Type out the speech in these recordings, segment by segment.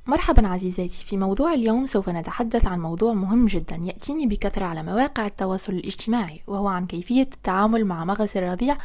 مرحبا عزيزاتي. في موضوع اليوم سوف نتحدث عن موضوع مهم جدا يأتيني بكثرة على مواقع التواصل الاجتماعي، وهو عن كيفية التعامل مع مغص الرضيع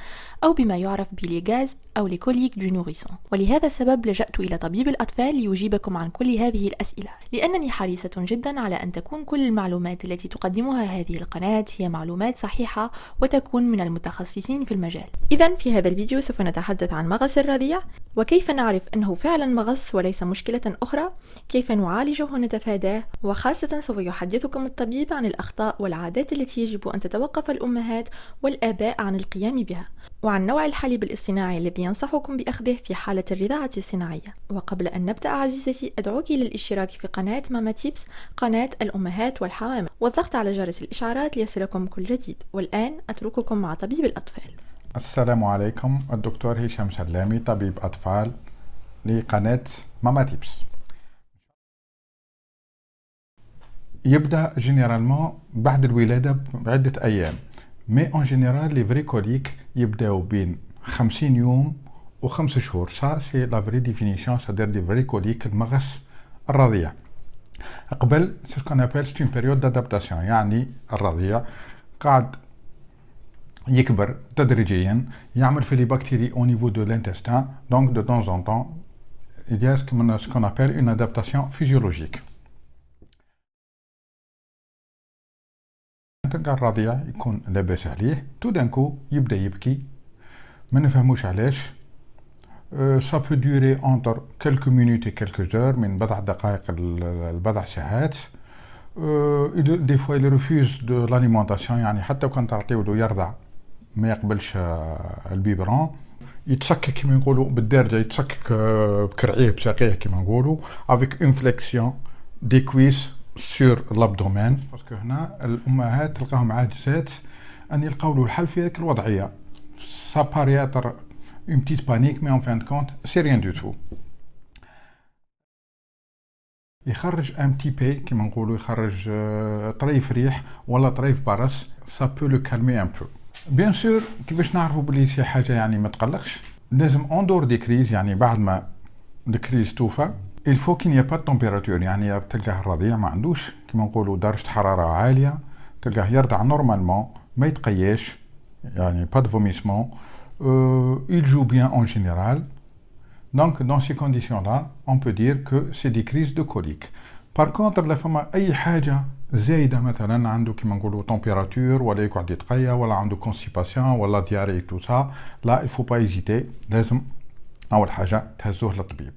أو بما يعرف بليغاز أو لكوليك دو نوريسون. ولهذا السبب لجأت إلى طبيب الأطفال ليجيبكم عن كل هذه الأسئلة، لأنني حريصة جدا على أن تكون كل المعلومات التي تقدمها هذه القناة هي معلومات صحيحة وتكون من المتخصصين في المجال. إذن في هذا الفيديو سوف نتحدث عن مغص الرضيع، وكيف نعرف أنه فعلا مغص وليس مشكلة أخرى، كيف نعالجه ونتفاداه، وخاصة سوف يحدثكم الطبيب عن الأخطاء والعادات التي يجب أن تتوقف الأمهات والآباء عن القيام بها، وعن نوع الحليب الاصطناعي الذي ينصحكم بأخذه في حالة الرضاعة الصناعية. وقبل أن نبدأ عزيزتي أدعوك للاشتراك في قناة ماما تيبس، قناة الأمهات والحوامل، والضغط على جرس الإشعارات ليصلكم كل جديد. والآن أترككم مع طبيب الأطفال. السلام عليكم، الدكتور هشام سلامي، طبيب أطفال لقناة ماما تيبس. يبدأ جينيرالمون بعد الولادة بعدة أيام، مي اون جينيرال لي فري كوليك يبداو بين 50 يوم و5 شهور. سا سي لا فري ديفينيسيون، سادير دي فري كوليك، المغص الرضيع. قبل سي سكون ابل سي اون بيريود دادابتاسيون، يعني الرضيع قاعد يكبر تدريجيا، يعمل في لي بكتيري او نيفو دو لانتستان، دونك دو طون ان طون il y a ce qu'on appelle une adaptation physiologique. تلقى الرضيع يكون لاباس عليه، تو دانكو يبدا يبكي، ما نفهموش علاش. ça peut durer entre quelques minutes et quelques heures، من بضع دقائق لبضع ساعات. des fois il refuse de l'alimentation، يعني حتى كان تعطيو له يرضع ما يقبلش البيبرون، يتسكك كما نقولوا بالدارجه، يتسكك بكرعيه بساقيه كما نقولوا، avec une flexion des cuisses sur l'abdomen. باسكو هنا الامهات تلقاهم عاجزات ان يلقاو له الحل في هذيك الوضعيه. ça paraît être une petite panique mais en fin de compte c'est rien du tout. يخرج ان بتي بي كما نقولوا، يخرج طريف ريح ولا طريف برص، ça peut le calmer un peu. بيان سور كيفاش نعرفوا بلي شي حاجه يعني ما تقلقش، لازم اون دور دي كريز، يعني بعد ما الكريز توفى il faut qu'il n'y ait pas de température، يعني تلقاه الرضيع ما عندوش كما نقولوا درجه حراره عاليه، تلقاه يرضع نورمالمون ما يتقياش، يعني pas de vomissement. il joue bien en général. Donc dans ces conditions là on peut dire que c'est des crises de colique. Par contre la فما اي حاجه زايده، مثلا عنده كما نقولوا température ولا يقعد يتقيا ولا عنده constipation ولا دياري tout ça، لا il faut pas hésiter، لازم اول حاجه تهزوه للطبيب.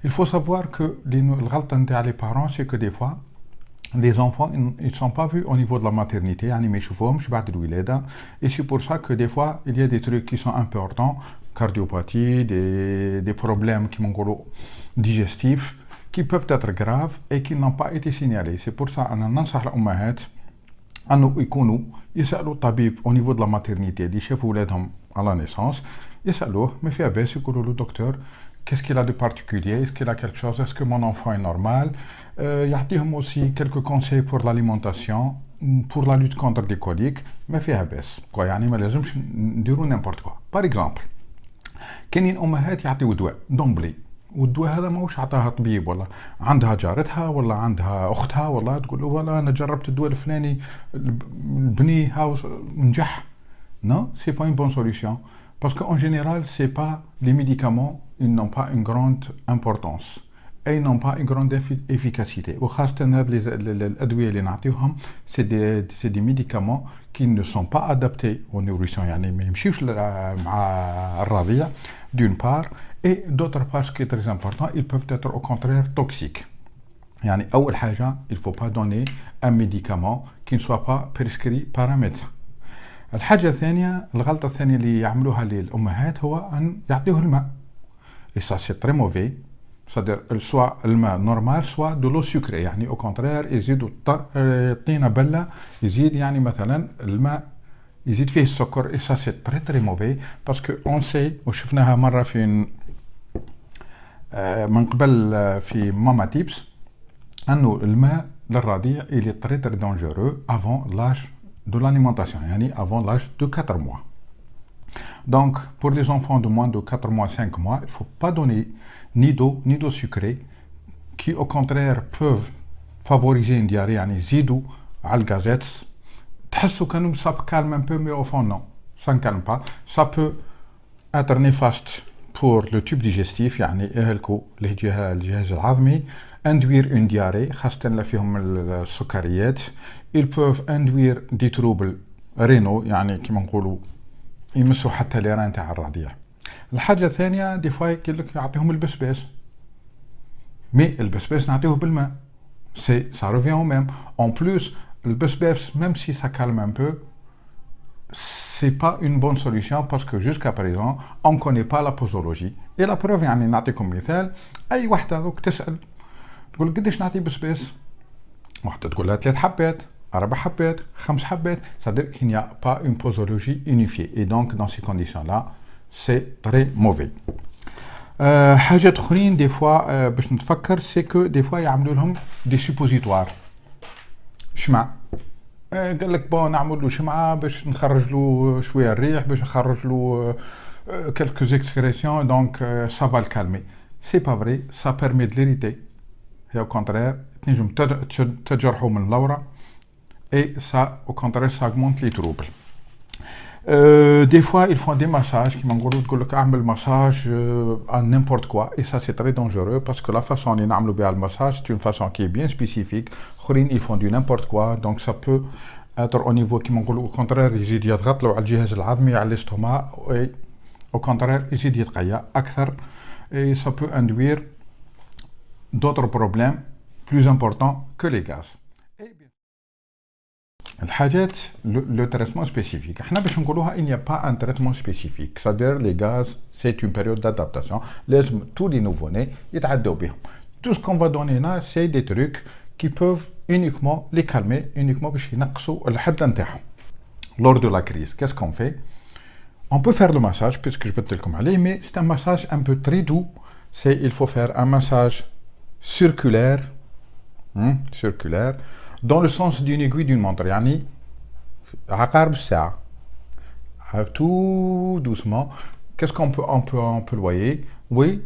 Il faut savoir que الغلطه نتاع les parents c'est que des fois les enfants ils sont pas vus au niveau de la maternité، يعني ما يشوفوهمش بعد الولاده. et c'est pour ça que des fois il y a des trucs qui sont importants، cardiopathie، des problèmes qui نقولوا digestifs qui peuvent être graves et qui n'ont pas été signalés. c'est pour ça انا ننصح الامهات انه يكونوا يسالوا الطبيب au niveau de la maternité اللي شافوا ولادهم à la naissance، يسالوه ما فيها باس، يقولوا له دكتور qu'est-ce qu'il a de particulier, est-ce qu'il a quelque chose, est-ce que mon enfant est normal. يعطيهم aussi quelques conseils pour l'alimentation, pour la lutte contre les coliques، ما فيها باس. يعني ما لازمش نديروا n'importe quoi. par exemple كاينين امهات يعطيو دواء دومبلي، والدواء هذا ماهوش عطاها طبيب، ولا عندها جارتها ولا عندها اختها، ولا تقول له والله انا جربت الدواء الفلاني بني هاو نجح. non c'est pas une bonne solution، parce qu'en général c'est pas les médicaments، ils n'ont pas une grande importance et ils n'ont pas une grande efficacité. وخاصة هاد الأدوية اللي نعطيوهم c'est des médicaments qui ne sont pas adaptés aux nourrissons، يعني ما يمشيوش مع الرضيع d'une part، et d'autre part ce qui est très important ils peuvent être au contraire toxiques. يعني أول حاجة il faut pas donner un médicament qui ne soit pas prescrit par un médecin. الحاجة الثانية، الغلطة الثانية اللي يعملوها للأمهات هو أن يعطيوه الماء، et ça c'est très mauvais. c'est-à-dire soit الماء نورمال soit de l'eau sucrée، يعني au contraire يزيدوا الطينة بلة، يزيد يعني مثلا الماء يزيد فيه السكر، et ça c'est très très mauvais parce que on sait، وشفناها مرة في من قبل في ماما تيبس، أنه الماء للرضيع il est très très dangereux avant l'âge de l'alimentation، يعني avant l'âge de 4 mois. Donc, pour les enfants de moins de 4 mois, 5 mois, il ne faut pas donner ni d'eau, ni d'eau sucrée, qui au contraire peuvent favoriser une diarrhée, يعني يزيدوا على الغازات. تحسوا كانوا ça calme un peu, mais au fond non, ça ne calme pas. Ça peut être néfaste pour le tube digestif, يعني يهلكوا الجهاز الهضمي, induire une diarrhée, خاصة اللي فيهم السكريات. Ils peuvent induire des troubles rénaux, يعني كما نقولوا يمسوا حتى لي ران تاع الرضيع. الحاجة الثانية دي فوا يقول لك يعطيهم البسباس. مي البسباس نعطيوه بالماء. Ça revient au même. En plus, le bus, même si ça calme un peu, c'est pas une bonne solution parce que jusqu'à présent, on ne connaît pas la posologie. Et la preuve, يعني نعطيكم مثال, أي وحدة دوك تسأل تقول قديش نعطي بسباس؟ وحدة تقول لها 3 حبات, 4 حبات, 5 حبات. C'est-à-dire qu'il n'y a pas une posologie unifiée. Et donc, dans ces conditions-là, c'est très mauvais. حاجات اخرين دي فوا باش نتفكر سي كو دي فوا يعملوا لهم دي سوبوزيتوار شمع. قال لك بون نعمل له شمعه باش نخرج له شويه الريح, باش نخرج له quelques excrétions, donc ça va le calmer. C'est pas vrai, ça permet de l'irriter. Et au contraire, تنجم تجرحوا من اللورة, et ça au contraire ça augmente les troubles. Des fois, ils font des massages qui m'ont massage à n'importe quoi. Et ça, c'est très dangereux parce que la façon dont on fait le massage, c'est une façon qui est bien spécifique. Ils font du n'importe quoi. Donc, ça peut être au niveau qui au contraire, ils يزيد يضغط له على الجهاز الهضمي على l'estomac. Et au contraire, يزيد يتقيا أكثر. Et ça peut induire d'autres problèmes plus importants que les gaz. الحاجات le traitement spécifique. احنا باش نقولوها il n'y a pas un traitement spécifique. C'est-à-dire les gaz, c'est une période d'adaptation. لازم tous les nouveau-nés يتعدوا بهم. Tout ce qu'on va donner là, c'est des trucs qui peuvent uniquement les calmer, uniquement باش ينقصوا الحده نتاعهم. Lors de la crise, qu'est-ce qu'on fait? On peut faire le massage, puisque je peux te le dire, mais c'est un massage un peu très doux. Il faut faire un massage circulaire, dans le sens d'une aiguille d'une montre. يعني عقارب الساعة. Tout doucement. Qu'est-ce qu'on peut employer? Oui,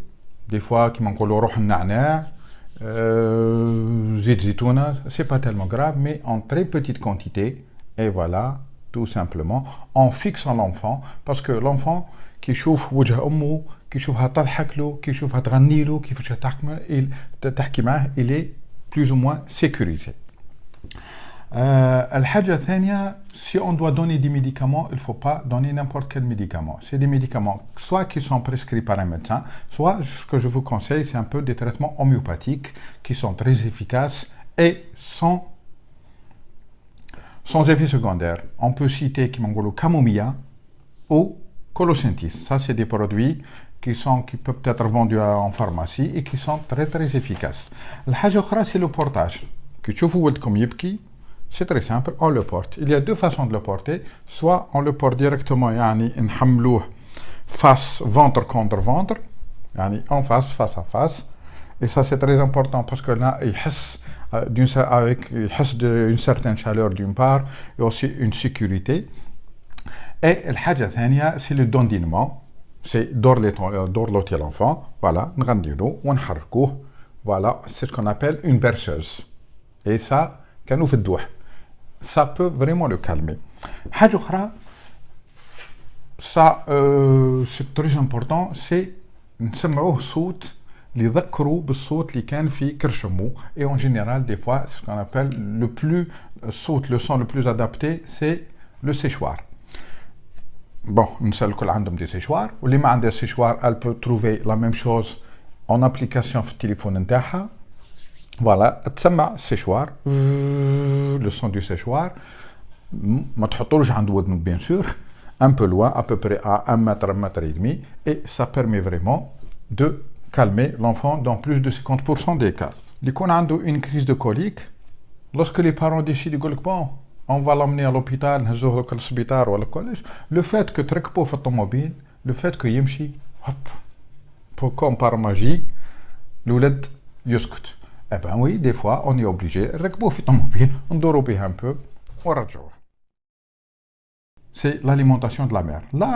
des fois, qui m'encolent روح النعناع, زيت زيتونة, c'est pas tellement grave, mais en très petite quantité. Et voilà, tout simplement, en fixant l'enfant, parce que l'enfant qui يشوف وجه أمه, qui يشوفها تضحك له, qui يشوفها تغني له, كيفاش تحكي معاه, il est plus ou moins sécurisé. الحاجة الثانية, si on doit donner des médicaments, il ne faut pas donner n'importe quel médicament. C'est des médicaments soit qui sont prescrits par un médecin, soit ce que je vous conseille, c'est un peu des traitements homéopathiques qui sont très efficaces et sans effet secondaire. On peut citer camomilla ou colocynthis. Ça, c'est des produits qui peuvent être vendus en pharmacie et qui sont très très efficaces. الحاجة الأخرى, c'est le portage. كي تشوفوا ولدكم يبكي, c'est très simple, on le porte. Il y a deux façons de le porter. Soit on le porte directement, يعني نحملوه face, ventre contre ventre, يعني en face à face. Et ça, c'est très important parce que là, il يحس d'une certaine chaleur d'une part et aussi une sécurité. Et الحاجة الثانية, c'est le dandinement. C'est dorloter l'enfant. Voilà, نغنديلو ونحركوه. Voilà, c'est ce qu'on appelle une berceuse. Et ça, كانوا في الدوح. Ça peut vraiment le calmer. حاجة أخرى, ça c'est très important, c'est نسمعوه صوت اللي يذكروا بالصوت اللي كان في كرشمو. Et en général, des fois, ce qu'on appelle le son le plus adapté, c'est le séchoir. Bon, نسأل الكل عندهم des séchoirs. واللي ما عندها séchoir, elle peut trouver la même chose en application في التليفون نتاعها. Voilà, تسمع séchoir, le son du séchoir. ما تحطولوش عند ودنك bien sûr, un peu loin, à peu près à 1 mètre, 1 mètre et demi, et ça permet vraiment de calmer l'enfant dans plus de 50% des cas. اللي يكون عنده une crise de colique, lorsque les parents décident يقول لك bon, on va l'emmener à l'hôpital, نهزوه للسبيطار ولا كلش, le fait que تركبوه في الطوموبيل, le fait que يمشي, hop, comme par magie, الولد يسكت. Eh ben oui, des fois, on est obligé. ركبوه في الطوموبيل, ندوروا به un peu, ونرجعوه. c'est l'alimentation de la mère. Là,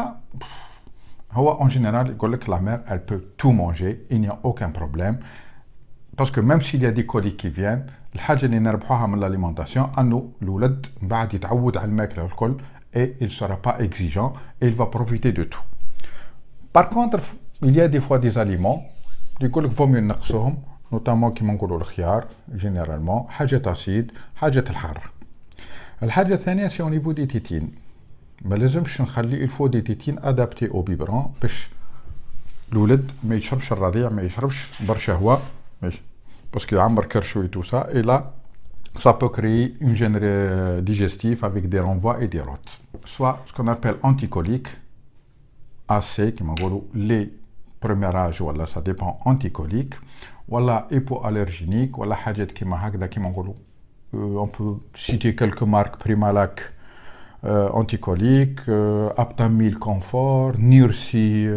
en général, la mère, elle peut tout manger, il n'y a aucun problème. Parce que même s'il y a des coliques qui viennent, الحاجة اللي نربحوها من l'alimentation, أنه الولد بعد يتعود على الماكلة الكل et il ne sera pas exigeant et il va profiter de tout. Par contre, il y a des fois des aliments اللي يقول لك vaut mieux نقصوهم, notamment كيما نقولوا الخيار généralement, حاجة acide, حاجة الحارة. الحاجة الثانية c'est au niveau des tétines. ما لازمش نخلي il faut des tétines adaptées au biberon باش الولد ما يشربش الرضيع, ما يشربش برشا هواء, parce qu'il يعمر كرشو et tout ça, et là ça peut créer une gêne digestive avec des renvois et des rotes. Soit ce qu'on appelle anticolique, AC, qui m'envoie les premiers âges, voilà, ça dépend, anticolique, voilà, hypoallergénique, voilà, حاجات كيما هكذا كيما نقولوا. On peut citer quelques marques, Primalac, anticolique, Aptamil Confort, Nursi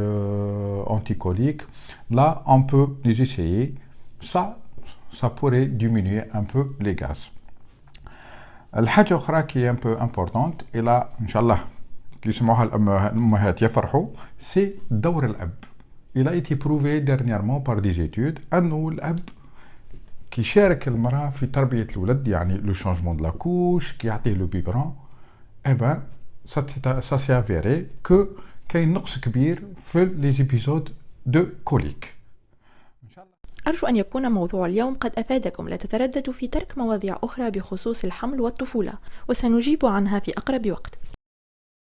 anticolique. Là, on peut les essayer. Ça pourrait diminuer un peu les gaz. الحاجة الأخرى qui est un peu importante, et là, Inch'Allah, qui يسموها الأمهات يفرحوا, c'est دور الأب. Il a été prouvé dernièrement par des études أنه الأب كي يشارك المرأة في تربية الولد, يعني le changement de la couche, كي يعطيه le biberon, eh ben, ça s'est avéré que كاين نقص كبير في les épisodes de colique. أرجو أن يكون موضوع اليوم قد أفادكم. لا تترددوا في ترك مواضيع أخرى بخصوص الحمل والطفولة، وسنجيب عنها في أقرب وقت.